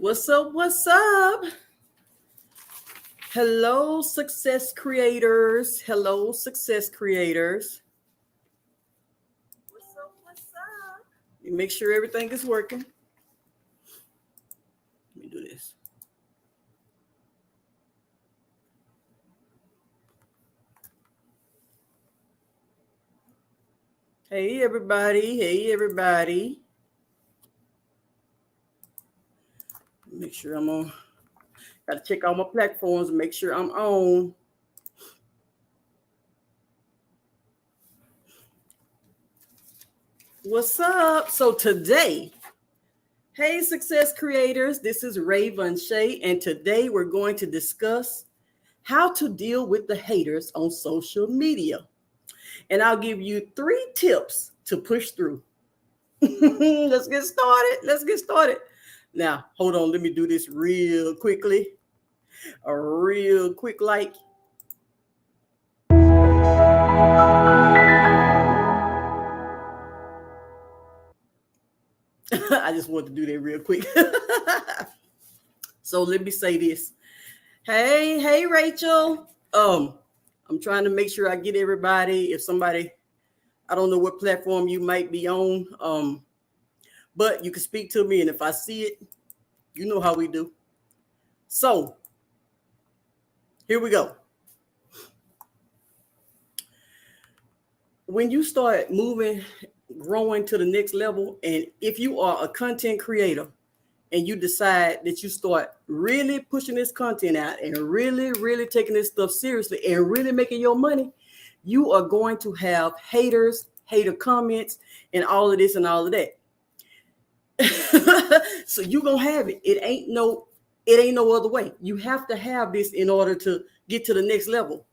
What's up? What's up? Hello, success creators. Hello, success creators. What's up? What's up? You make sure everything is working. Let me do this. Hey, everybody. Hey, everybody. Make sure I'm on. Got to check all my platforms and make sure I'm on. What's up? So today, hey, success creators, this is Raven Shea, and today we're going to discuss how to deal with the haters on social media. And I'll give you 3 tips to push through. Let's get started. Now, hold on. Let me do this real quickly. A real quick like. I just want to do that real quick. So let me say this. Hey, Rachel. I'm trying to make sure I get everybody. If somebody, I don't know what platform you might be on, but you can speak to me, and if I see it, you know how we do. So here we go. When you start growing to the next level, and if you are a content creator and you decide that you start really pushing this content out and really taking this stuff seriously and really making your money, you are going to have haters, hater comments, and all of this and all of that. So you're going to have it. It ain't no other way. You have to have this in order to get to the next level.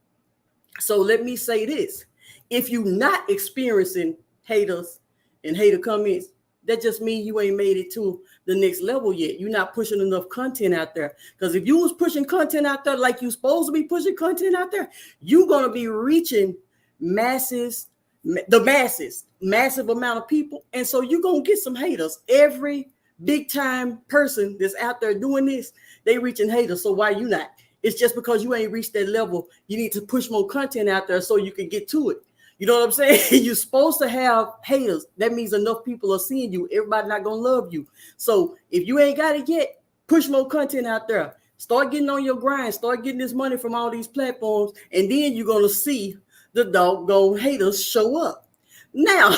So let me say this. If you're not experiencing haters and hater comments, that just means you ain't made it to the next level yet. You're not pushing enough content out there. Because if you was pushing content out there like you're supposed to be pushing content out there, you're going to be reaching massive amount of people. And so you're going to get some haters. Every big time person that's out there doing this, they reaching haters. So why you not? It's just because you ain't reached that level. You need to push more content out there so you can get to it. You know what I'm saying? You're supposed to have haters. That means enough people are seeing you. Everybody not going to love you. So if you ain't got it yet, push more content out there. Start getting on your grind. Start getting this money from all these platforms. And then you're going to see the doggone haters show up. Now,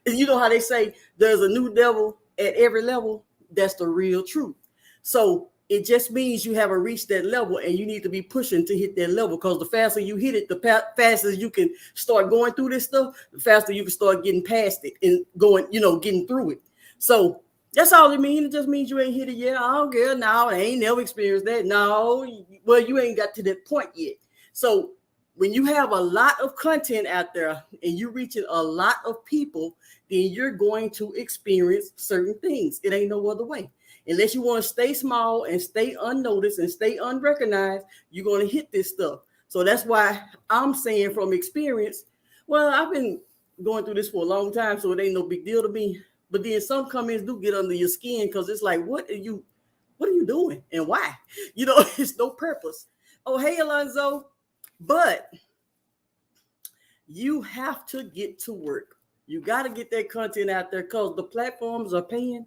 you know how they say there's a new devil at every level? That's the real truth. So it just means you haven't reached that level and you need to be pushing to hit that level, because the faster you hit it, the faster you can start going through this stuff, the faster you can start getting past it and going, getting through it. So that's all it means. It just means you ain't hit it yet. I don't care. No, I ain't never experienced that. No, well, you ain't got to that point yet. So when you have a lot of content out there and you're reaching a lot of people, then you're going to experience certain things. It ain't no other way. Unless you want to stay small and stay unnoticed and stay unrecognized, you're going to hit this stuff. So that's why I'm saying from experience, well, I've been going through this for a long time, so it ain't no big deal to me. But then some comments do get under your skin, because it's like, what are you doing and why? It's no purpose. Oh, hey, Alonzo. But you have to get to work. You got to get that content out there, because the platforms are paying.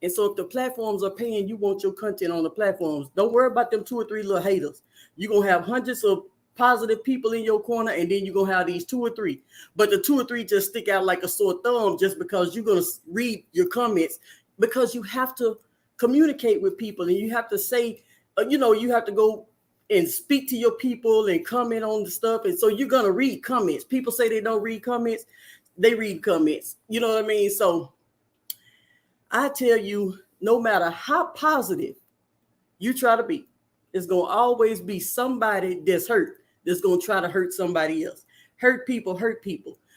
And so if the platforms are paying, you want your content on the platforms. Don't worry about them 2 or 3 little haters. You're going to have hundreds of positive people in your corner, and then you're going to have these 2 or 3. But the 2 or 3 just stick out like a sore thumb just because you're going to read your comments, because you have to communicate with people, and you have to say, you have to go and speak to your people and comment on the stuff. And so you're going to read comments. People say they don't read comments. They read comments. You know what I mean? So I tell you, no matter how positive you try to be, it's going to always be somebody that's hurt, that's going to try to hurt somebody else. Hurt people.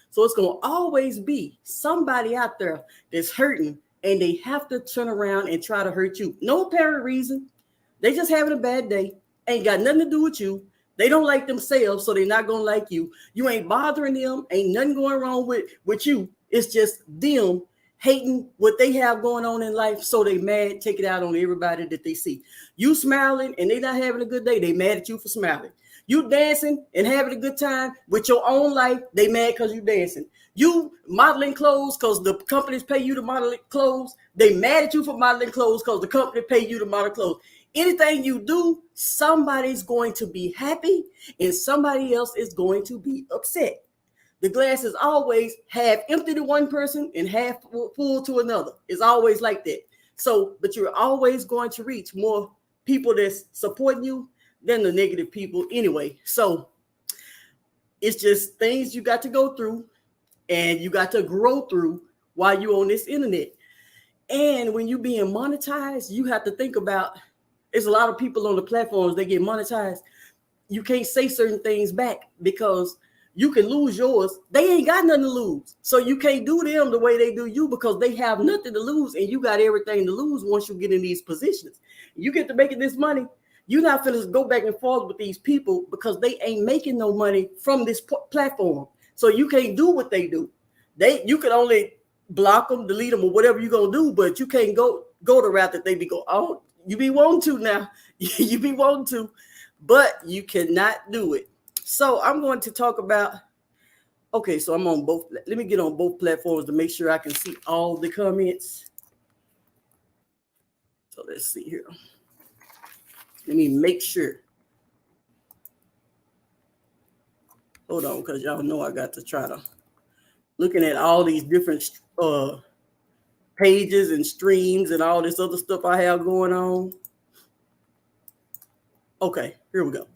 So it's going to always be somebody out there that's hurting, and they have to turn around and try to hurt you. No apparent reason. They just having a bad day. Ain't got nothing to do with you. They don't like themselves, so they're not going to like you. You ain't bothering them. Ain't nothing going wrong with you. It's just them hating what they have going on in life, so they mad, take it out on everybody that they see. You smiling and they not having a good day, they mad at you for smiling. You dancing and having a good time with your own life, they mad because you dancing. You modeling clothes because the companies pay you to model clothes, they mad at you for modeling clothes because the company pay you to model clothes. Anything you do, somebody's going to be happy and somebody else is going to be upset. The glass is always half empty to one person and half full to another. It's always like that. So, but you're always going to reach more people that's supporting you than the negative people anyway. So it's just things you got to go through and you got to grow through while you're on this internet. And when you're being monetized, you have to think about, there's a lot of people on the platforms that get monetized. You can't say certain things back because you can lose yours. They ain't got nothing to lose. So you can't do them the way they do you because they have nothing to lose and you got everything to lose once you get in these positions. You get to making this money. You're not going to go back and forth with these people because they ain't making no money from this platform. So you can't do what they do. You can only block them, delete them, or whatever you're going to do, but you can't go the route that they be going. Oh, you be wanting to now. You be wanting to, but you cannot do it. So I'm going to talk about, okay, so I'm on both. Let me get on both platforms to make sure I can see all the comments. So let's see here. Let me make sure. Hold on, because y'all know I got to try to, looking at all these different pages and streams and all this other stuff I have going on. Okay, here we go.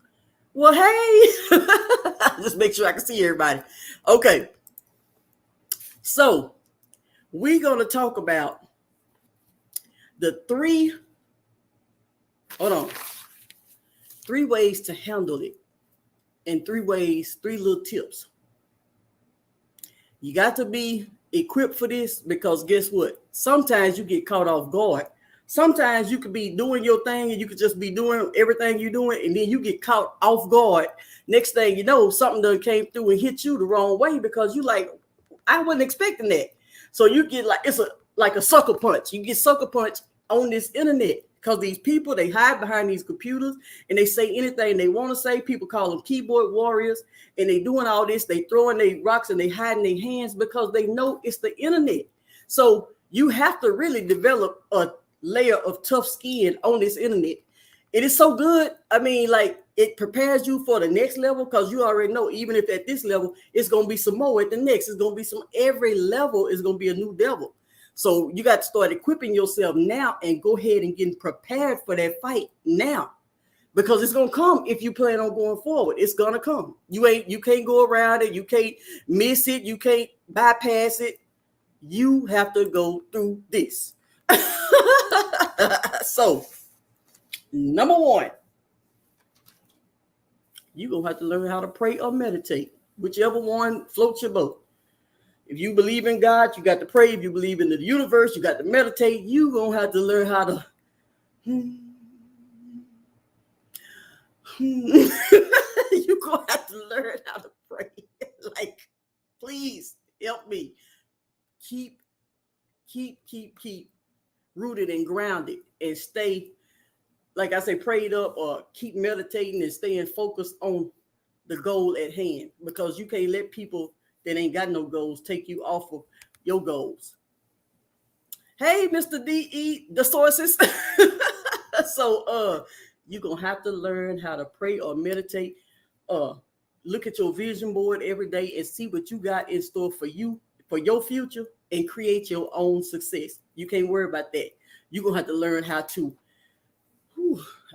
Well, hey, just make sure I can see everybody. Okay, so we're going to talk about the three ways to handle it, and three little tips. You got to be equipped for this because guess what? Sometimes you get caught off guard. Sometimes you could be doing your thing and you could just be doing everything you're doing and then you get caught off guard. Next thing you know, something done came through and hit you the wrong way because you like, I wasn't expecting that. So you get like, it's like a sucker punch. You get sucker punch on this internet because these people, they hide behind these computers and they say anything they want to say. People call them keyboard warriors and they doing all this. They throwing their rocks and they hiding their hands because they know it's the internet. So you have to really develop a layer of tough skin on this internet. It is so good. I mean, like it prepares you for the next level because you already know, even if at this level, it's going to be some more at the next. It's going to be every level is going to be a new devil. So you got to start equipping yourself now and go ahead and getting prepared for that fight now because it's going to come if you plan on going forward. It's going to come. You can't go around it. You can't miss it. You can't bypass it. You have to go through this. So, number one, you're going to have to learn how to pray or meditate, whichever one floats your boat. If you believe in God, you got to pray. If you believe in the universe, you got to meditate. You're going to have to learn how to you're going to have to learn how to pray. Like, please help me. Keep rooted and grounded and stay, like I say, prayed up or keep meditating and staying focused on the goal at hand because you can't let people that ain't got no goals take you off of your goals. Hey, Mr. D.E., the sources. So you're going to have to learn how to pray or meditate. Look at your vision board every day and see what you got in store for you, for your future, and create your own success. You can't worry about that. You're going to have to learn how to,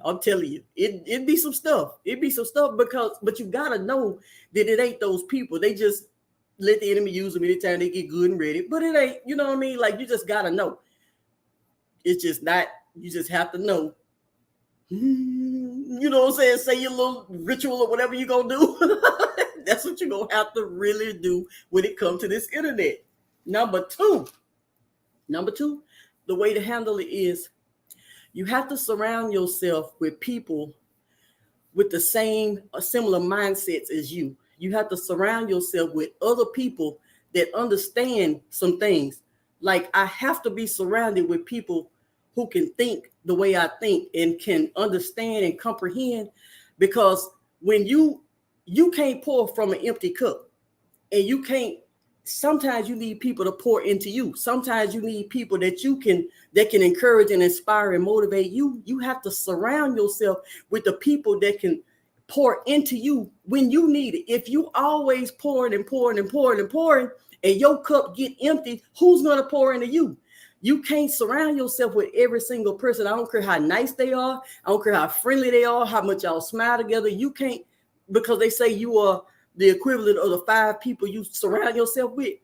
I'm telling you, it'd be some stuff. It'd be some stuff but you got to know that it ain't those people. They just let the enemy use them anytime they get good and ready. But it ain't, you know what I mean? Like, you just got to know. It's just not, you just have to know. You know what I'm saying? Say your little ritual or whatever you're going to do. That's what you're going to have to really do when it comes to this internet. Number two, the way to handle it is you have to surround yourself with people with the same or similar mindsets as you. You have to surround yourself with other people that understand some things. Like, I have to be surrounded with people who can think the way I think and can understand and comprehend. Because when you can't pour from an empty cup, and you can't, sometimes you need people to pour into you. Sometimes you need people that can encourage and inspire and motivate you. You have to surround yourself with the people that can pour into you when you need it. If you always pouring and pouring and pouring and pouring, and your cup get empty, who's going to pour into you? You can't surround yourself with every single person. I don't care how nice they are. I don't care how friendly they are, how much y'all smile together. You can't, because they say you are the equivalent of the 5 people you surround yourself with.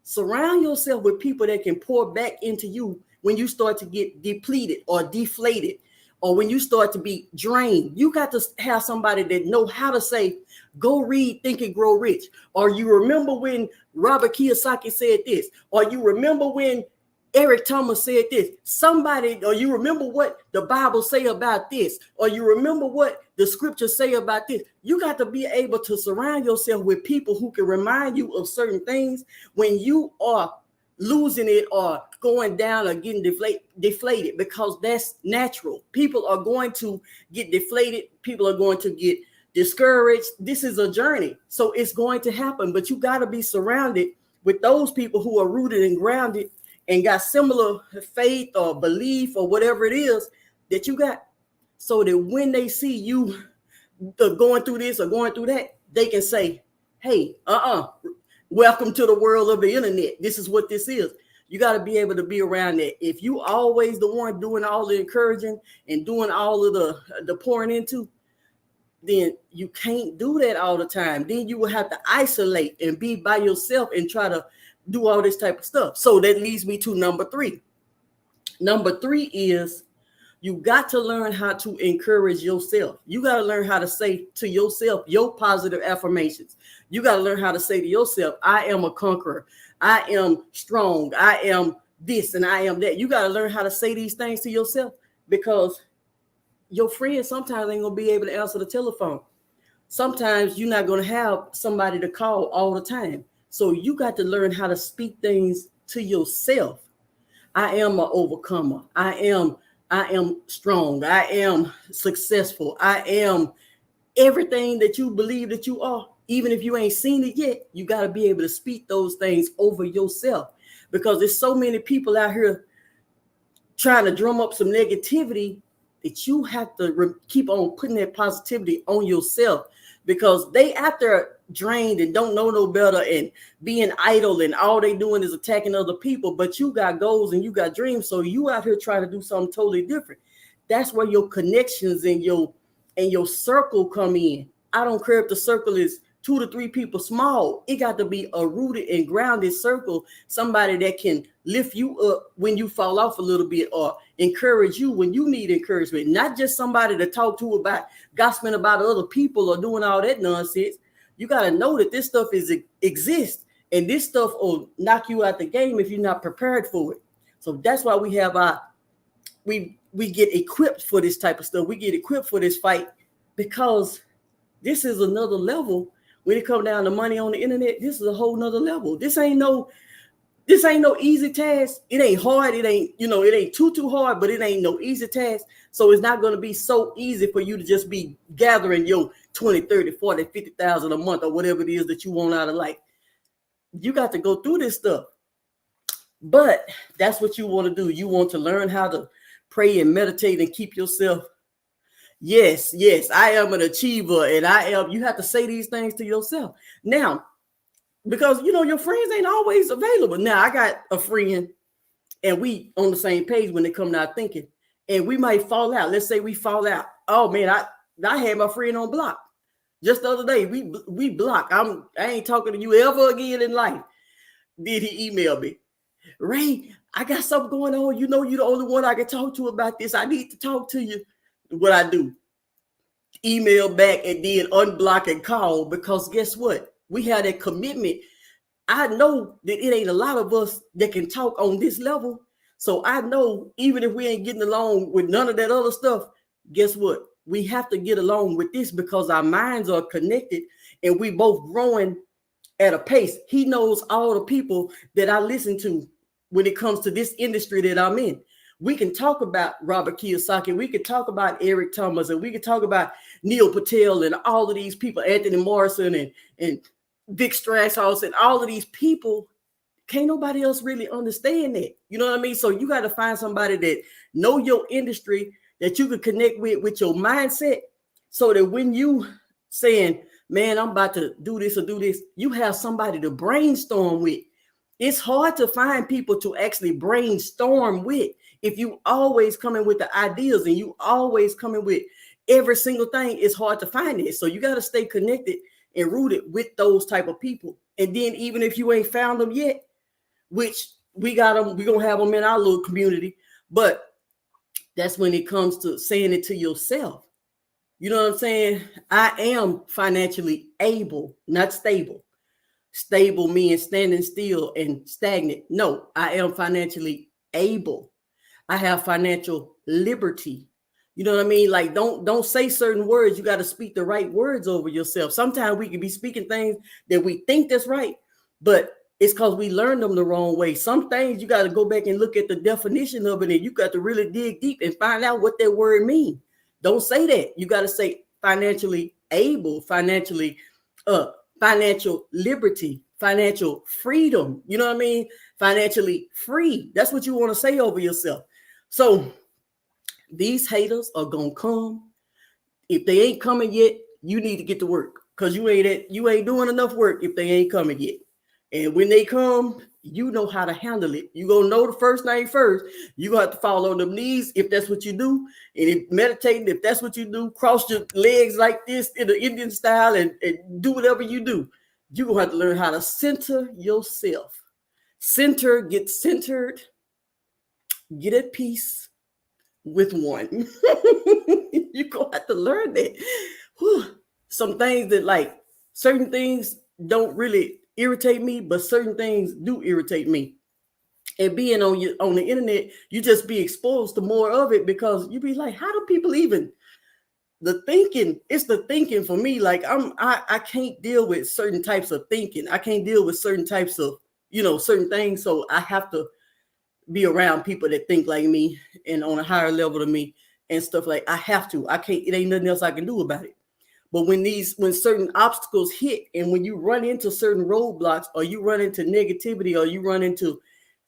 Surround yourself with people that can pour back into you when you start to get depleted or deflated, or when you start to be drained. You got to have somebody that know how to say, go read Think and Grow Rich. Or you remember when Robert Kiyosaki said this, or you remember when Eric Thomas said this. Somebody, or you remember what the Bible say about this, or you remember what the scriptures say about this. You got to be able to surround yourself with people who can remind you of certain things when you are losing it or going down or getting deflated, because that's natural. People are going to get deflated. People are going to get discouraged. This is a journey, so it's going to happen. But you got to be surrounded with those people who are rooted and grounded and got similar faith or belief or whatever it is that you got, so that when they see you going through this or going through that, they can say, hey, welcome to the world of the internet. This is what this is. You got to be able to be around that. If you always the one doing all the encouraging and doing all of the pouring into, then you can't do that all the time. Then you will have to isolate and be by yourself and try to do all this type of stuff. So that leads me to number 3. Number 3 is you got to learn how to encourage yourself. You got to learn how to say to yourself your positive affirmations. You got to learn how to say to yourself, I am a conqueror. I am strong. I am this and I am that. You got to learn how to say these things to yourself, because your friends sometimes ain't going to be able to answer the telephone. Sometimes you're not going to have somebody to call all the time. So you got to learn how to speak things to yourself. I am an overcomer. I am strong. I am successful. I am everything that you believe that you are. Even if you ain't seen it yet, you got to be able to speak those things over yourself, because there's so many people out here trying to drum up some negativity that you have to keep on putting that positivity on yourself, because they after drained and don't know no better and being idle, and all they doing is attacking other people. But you got goals and you got dreams, so you out here trying to do something totally different. That's where your connections and your circle come in. I don't care if the circle is 2 to 3 people small. It got to be a rooted and grounded circle, somebody that can lift you up when you fall off a little bit, or encourage you when you need encouragement. Not just somebody to talk to about gossiping about other people or doing all that nonsense. You got to know that this stuff exists, and this stuff will knock you out the game if you're not prepared for it. So that's why we have we get equipped for this type of stuff. We get equipped for this fight, because this is another level. When it comes down to money on the internet, this is a whole nother level. This ain't no easy task. It ain't hard. It ain't, it ain't too hard, but it ain't no easy task. So it's not going to be so easy for you to just be gathering your 20, 30, 40, 50,000 a month or whatever it is that you want out of life. You got to go through this stuff. But that's what you want to do. You want to learn how to pray and meditate and keep yourself. Yes, I am an achiever, and you have to say these things to yourself. Now, because, your friends ain't always available. Now, I got a friend, and we on the same page when it comes to our thinking, and we might fall out. Let's say we fall out. Oh, man, I had my friend on block. Just the other day, we blocked. I ain't talking to you ever again in life. Did he email me? Ray, I got something going on. You're the only one I can talk to about this. I need to talk to you. What I do? Email back and then unblock and call, because guess what? We had a commitment. I know that it ain't a lot of us that can talk on this level. So I know even if we ain't getting along with none of that other stuff, guess what? We have to get along with this, because our minds are connected and we both growing at a pace. He knows all the people that I listen to when it comes to this industry that I'm in. We can talk about Robert Kiyosaki, we could talk about Eric Thomas, and we could talk about Neil Patel and all of these people, Anthony Morrison and Vic Strasshaus and all of these people. Can't nobody else really understand that. You know what I mean? So you got to find somebody that know your industry, that you could connect with your mindset, so that when you saying, man, I'm about to do this or do this, you have somebody to brainstorm with. It's hard to find people to actually brainstorm with. If you always coming with the ideas and you always coming with every single thing, it's hard to find it. So you got to stay connected and rooted with those type of people. And then even if you ain't found them yet, which we got them, we're going to have them in our little community. But that's when it comes to saying it to yourself. You know what I'm saying? I am financially able, not stable. Stable means standing still and stagnant. No, I am financially able. I have financial liberty. You know what I mean? Like, don't say certain words. You got to speak the right words over yourself. Sometimes we can be speaking things that we think that's right, but it's because we learned them the wrong way. Some things you got to go back and look at the definition of it, and you got to really dig deep and find out what that word means. Don't say that. You got to say financially able, financial liberty, financial freedom. You know what I mean? Financially free. That's what you want to say over yourself. So these haters are going to come. If they ain't coming yet, you need to get to work, because you ain't doing enough work if they ain't coming yet. And when they come, you know how to handle it. You're going to know the first thing first. You're going to have to fall on them knees if that's what you do. And if meditating, if that's what you do, cross your legs like this in the Indian style and do whatever you do. You're going to have to learn how to center yourself. Get centered, get at peace with one. You're going to have to learn that. Whew. Some things that, like, certain things don't really irritate me, but certain things do irritate me. And being on the internet, you just be exposed to more of it, because you be like, how do people even, it's the thinking for me. Like, I can't deal with certain types of thinking. I can't deal with certain types of, certain things. So I have to be around people that think like me and on a higher level than me and stuff. Like, I have to. I can't, it ain't nothing else I can do about it. But when certain obstacles hit, and when you run into certain roadblocks, or you run into negativity, or you run into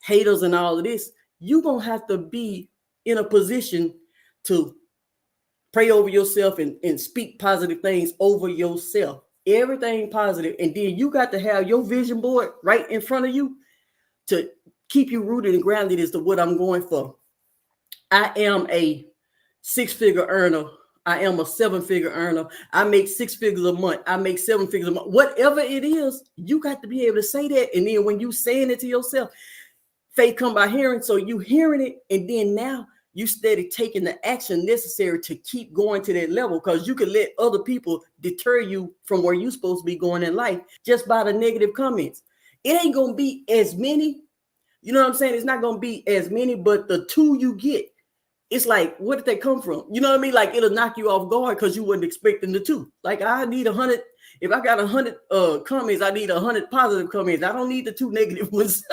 haters and all of this, you're going to have to be in a position to pray over yourself and speak positive things over yourself. Everything positive. And then you got to have your vision board right in front of you to keep you rooted and grounded as to what I'm going for. I am a 6-figure earner. I am a 7-figure earner. I make 6 figures a month. I make 7 figures a month. Whatever it is, you got to be able to say that. And then when you saying it to yourself, faith come by hearing. So you hearing it, and then now you steady taking the action necessary to keep going to that level, because you can let other people deter you from where you're supposed to be going in life just by the negative comments. It ain't going to be as many. You know what I'm saying? It's not going to be as many, but the two you get, it's like, where did they come from? You know what I mean? Like, it'll knock you off guard because you wasn't expecting the two. Like, I need 100. If I got 100 comments, I need 100 positive comments. I don't need the 2 negative ones.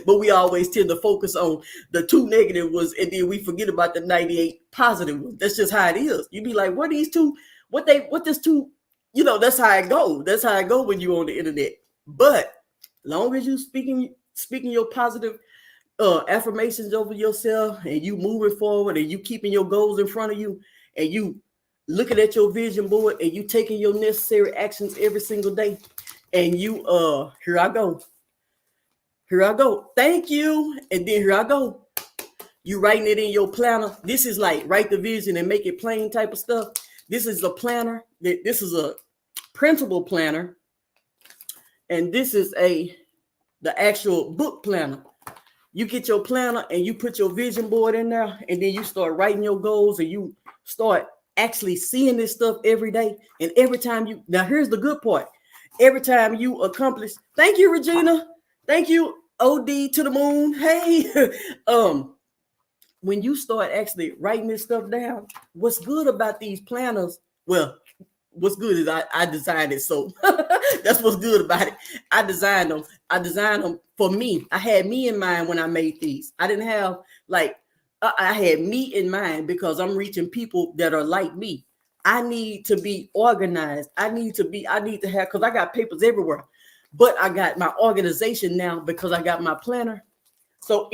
But we always tend to focus on the 2 negative ones, and then we forget about the 98 positive ones. That's just how it is. You be like, what these two? What this two? That's how it go. That's how it go when you're on the internet. But long as you speaking your positive affirmations over yourself, and you moving forward, and you keeping your goals in front of you, and you looking at your vision board, and you taking your necessary actions every single day, and you here I go, thank you, and then here I go, you writing it in your planner. This is like write the vision and make it plain type of stuff. This is a planner. This is a principal planner, and this is the actual book planner. You get your planner and you put your vision board in there, and then you start writing your goals, and you start actually seeing this stuff every day. And every time now here's the good part. Every time you accomplish, thank you, Regina. Thank you, OD to the moon. Hey, when you start actually writing this stuff down, what's good about these planners? Well, what's good is I designed it. So that's what's good about it. I designed them for me. I had me in mind when I made these. I didn't have like, I had me in mind because I'm reaching people that are like me. I need to be organized. I need to have, because I got papers everywhere, but I got my organization now because I got my planner. So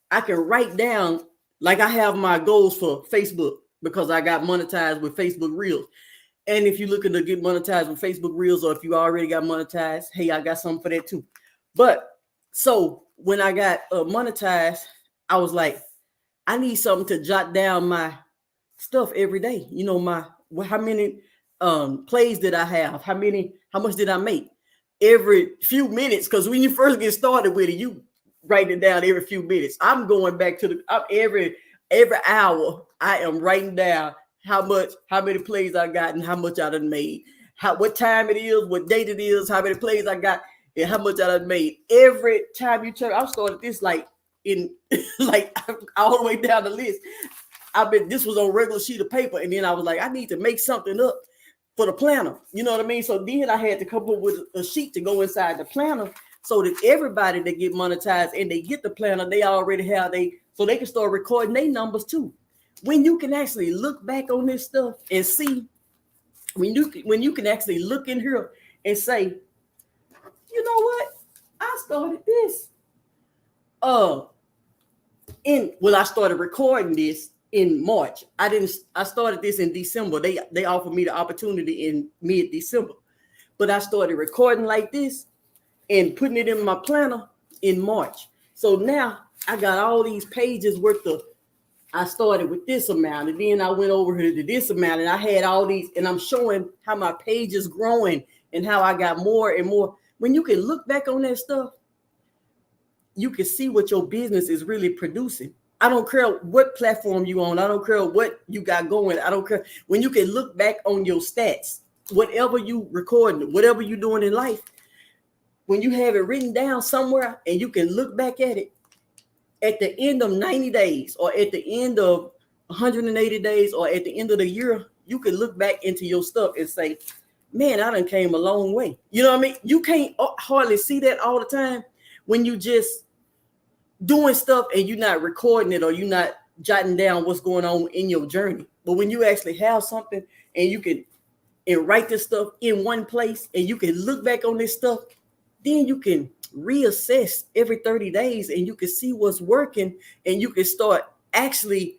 I can write down, like I have my goals for Facebook because I got monetized with Facebook Reels. And if you're looking to get monetized with Facebook Reels, or if you already got monetized, hey, I got something for that too. But so when I got monetized, I was like, I need something to jot down my stuff every day. You know, how many plays did I have? How much did I make? Every few minutes, because when you first get started with it, you write it down every few minutes. I'm going back to every hour. I am writing down how many plays I got and how much I done made. What time it is, what date it is, how many plays I got, and how much I done made. Every time you check, I started this like all the way down the list. This was on a regular sheet of paper, and then I was like, I need to make something up for the planner. You know what I mean? So then I had to come up with a sheet to go inside the planner so that everybody that get monetized and they get the planner, they already have so they can start recording their numbers too. When you can actually look back on this stuff and see, when you can actually look in here and say, you know what? I started this. I started recording this in March. I started this in December. They offered me the opportunity in mid-December. But I started recording like this and putting it in my planner in March. So now I got all these pages worth of, I started with this amount, and then I went over here to this amount, and I had all these, and I'm showing how my page is growing and how I got more and more. When you can look back on that stuff, you can see what your business is really producing. I don't care what platform you on. I don't care what you got going. I don't care. When you can look back on your stats, whatever you recording, whatever you're doing in life, when you have it written down somewhere and you can look back at it at the end of 90 days or at the end of 180 days or at the end of the year, you can look back into your stuff and say, man, I done came a long way. You know what I mean? You can't hardly see that all the time when you just doing stuff and you're not recording it or you're not jotting down what's going on in your journey. But when you actually have something and you can write this stuff in one place and you can look back on this stuff, then you can reassess every 30 days and you can see what's working and you can start actually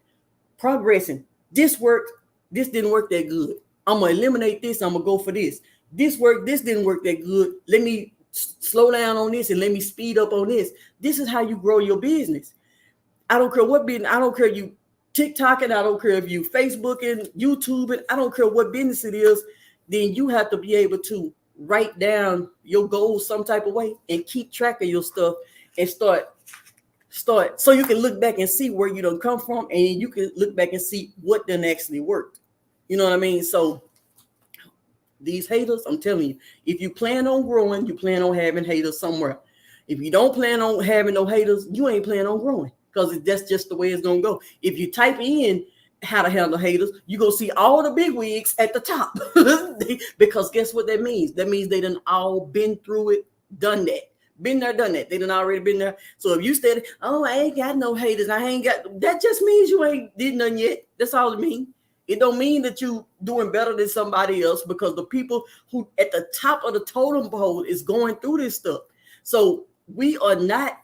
progressing. This worked. This didn't work that good. I'm going to eliminate this. I'm going to go for this. This worked. This didn't work that good. Let me slow down on this and let me speed up on this. This is how you grow your business. I don't care what business. I don't care if you TikToking. I don't care if you Facebooking, YouTubing. I don't care what business it is. Then you have to be able to write down your goals some type of way and keep track of your stuff and start so you can look back and see where you done come from and you can look back and see what done actually worked. You know what I mean? So these haters, I'm telling you, if you plan on growing, you plan on having haters somewhere. If you don't plan on having no haters, you ain't plan on growing because that's just the way it's going to go. If you type in how to handle haters, you're going to see all the big wigs at the top because guess what that means? That means they done all been through it, done that. Been there, done that. They done already been there. So if you said, oh, I ain't got no haters, that just means you ain't did nothing yet. That's all it means. It don't mean that you doing better than somebody else because the people who at the top of the totem pole is going through this stuff. So we are not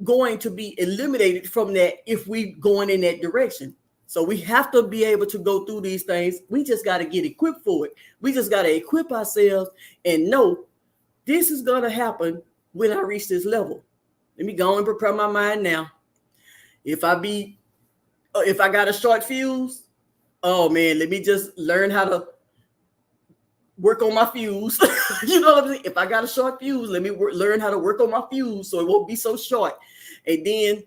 going to be eliminated from that if we going in that direction. So we have to be able to go through these things. We just got to get equipped for it. We just got to equip ourselves and know this is going to happen when I reach this level. Let me go and prepare my mind now. If I got a short fuse, oh man, let me just learn how to work on my fuse. You know what I'm saying? If I got a short fuse, let me learn how to work on my fuse so it won't be so short. And then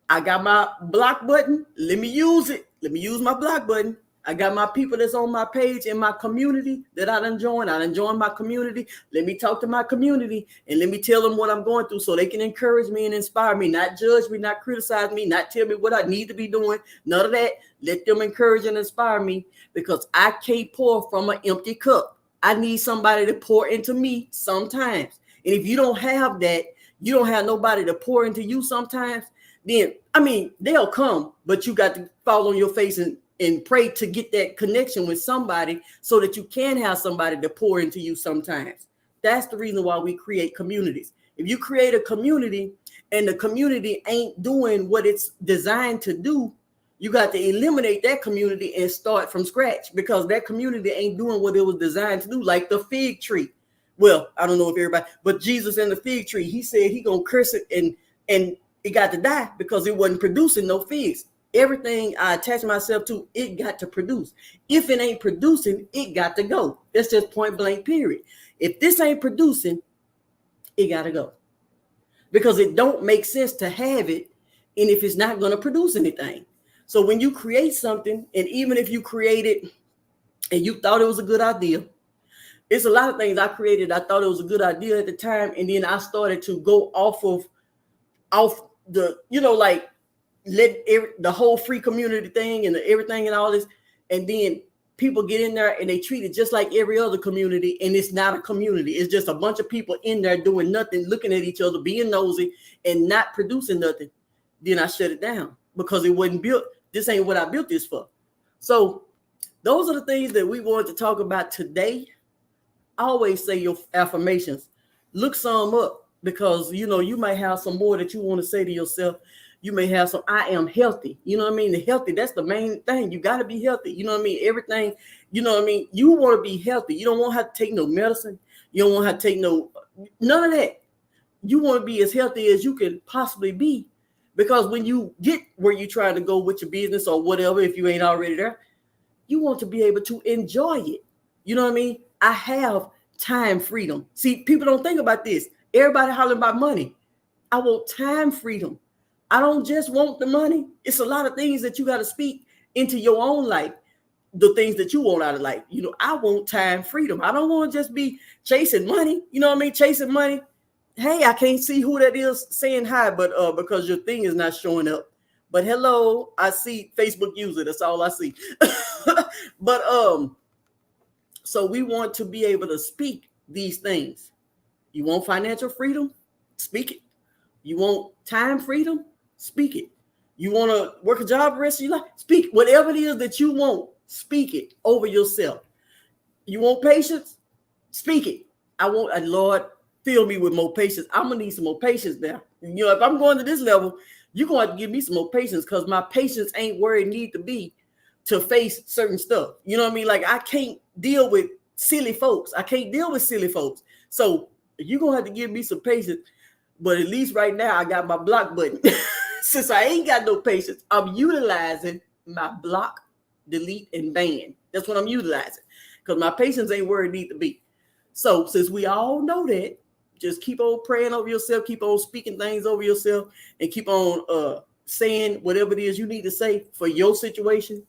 I got my block button. Let me use it. Let me use my block button. I got my people that's on my page in my community that I done joined. I done joined my community. Let me talk to my community and let me tell them what I'm going through so they can encourage me and inspire me, not judge me, not criticize me, not tell me what I need to be doing. None of that. Let them encourage and inspire me because I can't pour from an empty cup. I need somebody to pour into me sometimes. And if you don't have that, you don't have nobody to pour into you sometimes, then, I mean, they'll come, but you got to fall on your face and pray to get that connection with somebody so that you can have somebody to pour into you sometimes. That's the reason why we create communities. If you create a community and the community ain't doing what it's designed to do, you got to eliminate that community and start from scratch because that community ain't doing what it was designed to do, like the fig tree. Well, I don't know if everybody, but Jesus and the fig tree, he said he gonna curse it and it got to die because it wasn't producing no figs. Everything I attach myself to, it got to produce. If it ain't producing, it got to go. That's just point blank, period. If this ain't producing, it got to go. Because it don't make sense to have it, and if it's not going to produce anything. So when you create something, and even if you create it and you thought it was a good idea, it's a lot of things I created. I thought it was a good idea at the time, and then I started to go off the, like, let the whole free community thing and everything and all this, and then people get in there and they treat it just like every other community, and it's not a community. It's just a bunch of people in there doing nothing, looking at each other, being nosy, and not producing nothing. Then I shut it down because it wasn't built. This ain't what I built this for. So those are the things that we wanted to talk about today. I always say your affirmations. Look some up because, you might have some more that you want to say to yourself. You may have some, I am healthy. You know what I mean? The healthy, that's the main thing. You got to be healthy. You know what I mean? Everything, you know what I mean? You want to be healthy. You don't want to have to take no medicine. You don't want to have to take none of that. You want to be as healthy as you can possibly be because when you get where you're trying to go with your business or whatever, if you ain't already there, you want to be able to enjoy it. You know what I mean? I have time freedom. See, people don't think about this. Everybody hollering about money. I want time freedom. I don't just want the money. It's a lot of things that you got to speak into your own life, the things that you want out of life. I want time freedom. I don't want to just be chasing money. You know what I mean? Chasing money. Hey, I can't see who that is saying hi, but because your thing is not showing up. But hello, I see Facebook user. That's all I see. But so we want to be able to speak these things. You want financial freedom? Speak it. You want time freedom? Speak it. You want to work a job the rest of your life? Speak. Whatever it is that you want, speak it over yourself. You want patience? Speak it. Lord, fill me with more patience. I'm going to need some more patience now. If I'm going to this level, you're going to have to give me some more patience because my patience ain't where it need to be to face certain stuff. You know what I mean? Like, I can't deal with silly folks. So you're going to have to give me some patience. But at least right now, I got my block button. Since I ain't got no patience, I'm utilizing my block, delete, and ban. That's what I'm utilizing because my patience ain't where it need to be. So since we all know that, just keep on praying over yourself, keep on speaking things over yourself, and keep on saying whatever it is you need to say for your situation.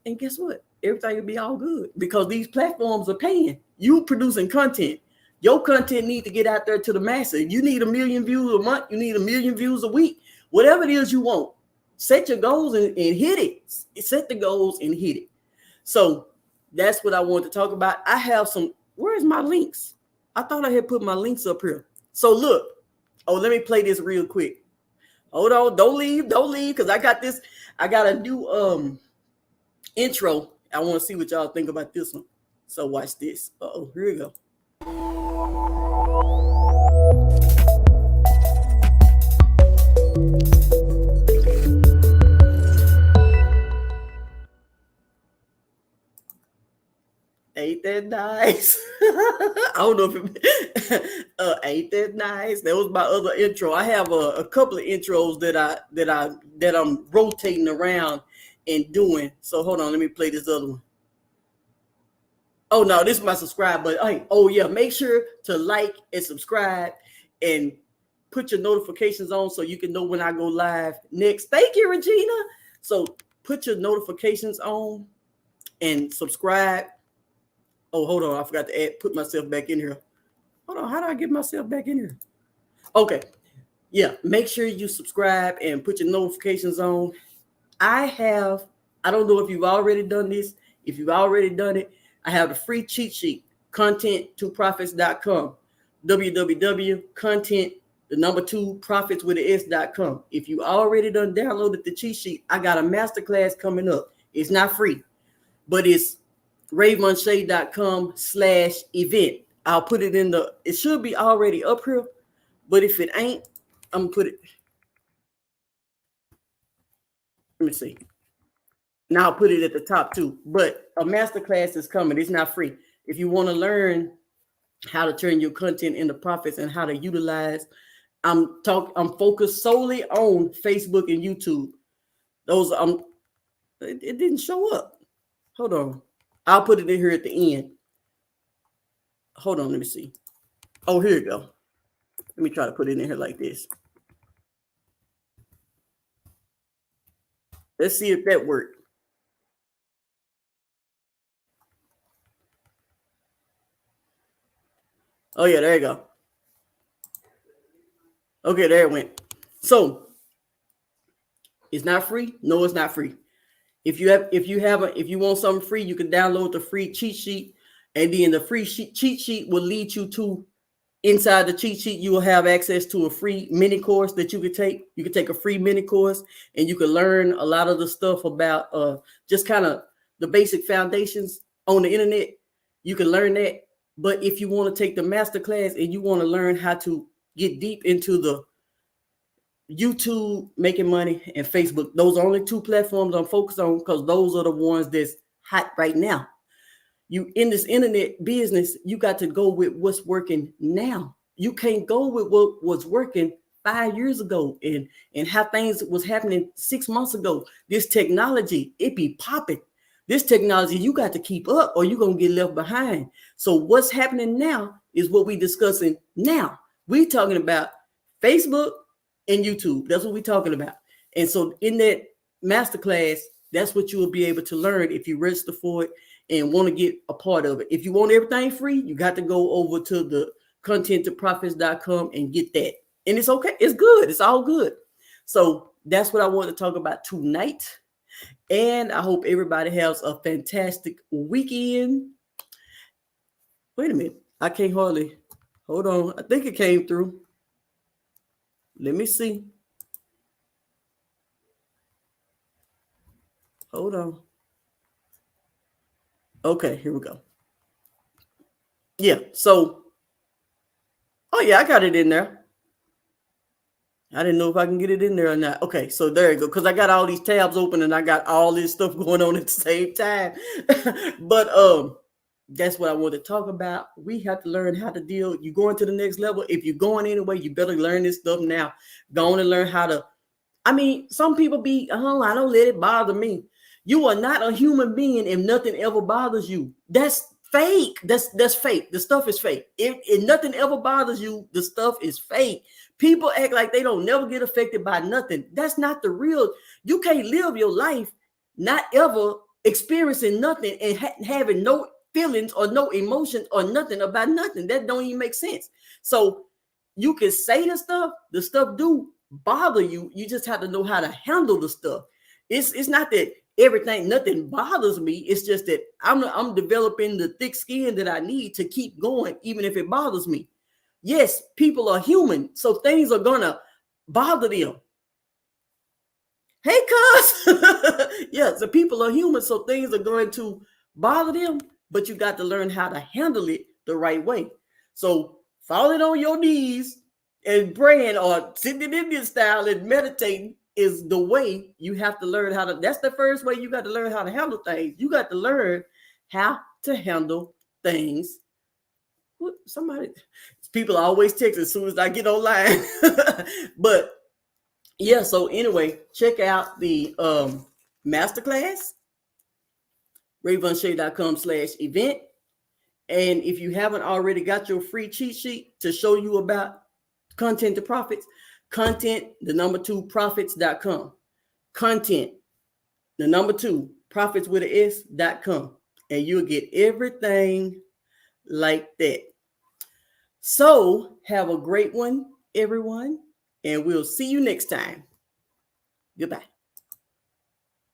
And guess what? Everything will be all good because these platforms are paying. You producing content. Your content need to get out there to the masses. You need 1 million views a month. You need 1 million views a week. Whatever it is you want, set your goals and hit it. Set the goals and hit it. So that's what I want to talk about. I have where's my links? I thought I had put my links up here. So look. Oh, let me play this real quick. Hold on. Don't leave. Because I got a new intro. I want to see what y'all think about this one. So watch this. Uh-oh, here we go. Ain't that nice? I don't know if ain't that nice? That was my other intro. I have a couple of intros that I'm rotating around and doing. So hold on, let me play this other one. Oh no, this is my subscribe button. Oh yeah, make sure to like and subscribe and put your notifications on so you can know when I go live next. Thank you, Regina. So put your notifications on and subscribe. Oh, hold on. I forgot to put myself back in here. Hold on. How do I get myself back in here? Okay. Yeah. Make sure you subscribe and put your notifications on. I don't know if you've already done this. If you've already done it, I have the free cheat sheet, content2profits.com, www.content2profits.com. If you already done downloaded the cheat sheet, I got a masterclass coming up. It's not free, but it's ravenshay.com/event. I'll put it it should be already up here, but if it ain't, I'm gonna put it. Let me see. Now I'll put it at the top too. But a masterclass is coming. It's not free. If you want to learn how to turn your content into profits and how to utilize, I'm focused solely on Facebook and YouTube. Those it didn't show up. Hold on. I'll put it in here at the end. Hold on, let me see. Oh, here you go. Let me try to put it in here like this. Let's see if that worked. Oh yeah, there you go. Okay, there it went. So it's not free. No, it's not free. If you want something free, you can download the free cheat sheet, and then the free cheat sheet will lead you to inside the cheat sheet. You will have access to a free mini course that you could take. You could take a free mini course, and you can learn a lot of the stuff about just kind of the basic foundations on the internet. You can learn that. But if you want to take the master class and you want to learn how to get deep into the YouTube, making money, and Facebook, those are only two platforms I'm focused on because those are the ones that's hot right now. You in this internet business, you got to go with what's working now. You can't go with what was working 5 years ago and how things was happening 6 months ago. This technology, it be popping. This technology, you got to keep up or you're going to get left behind. So what's happening now is what we're discussing now. We're talking about Facebook and YouTube. That's what we're talking about. And so in that masterclass, that's what you will be able to learn if you register for it and want to get a part of it. If you want everything free, you got to go over to the content2profits.com and get that. And it's okay. It's good. It's all good. So that's what I want to talk about tonight. And I hope everybody has a fantastic weekend. Wait a minute. I can't hardly. Hold on. I think it came through. Let me see. Hold on. Okay, here we go. Yeah, so, oh yeah, I got it in there. I didn't know if I can get it in there or not. Okay, so there you go. Because I got all these tabs open and I got all this stuff going on at the same time. But that's what I want to talk about. We have to learn how to deal. You're going to the next level. If you're going anyway, you better learn this stuff now. Go on and learn how to. I mean, some people be, oh, I don't let it bother me. You are not a human being if nothing ever bothers you. That's fake. That's fake. The stuff is fake. If nothing ever bothers you, the stuff is fake. People act like they don't never get affected by nothing. That's not the real. You can't live your life not ever experiencing nothing and having no feelings or no emotions or nothing about nothing. That don't even make sense. So you can say the stuff do bother you. You just have to know how to handle the stuff. It's not that nothing bothers me. It's just that I'm developing the thick skin that I need to keep going, even if it bothers me. Yes, people are human, so things are gonna bother them. Hey, cuz. Yeah, so people are human, so things are going to bother them, but you got to learn how to handle it the right way. So falling on your knees and praying or sitting in Indian style and meditating is the way you have to learn how to. That's the first way you got to learn how to handle things. You got to learn how to handle things. People always text as soon as I get online. But yeah, so anyway, check out the masterclass, ravenshay.com/event. And if you haven't already got your free cheat sheet to show you about content to profits, content, 2profits.com. Content, 2 profitswithas.com, and you'll get everything like that. So have a great one, everyone, and we'll see you next time. Goodbye.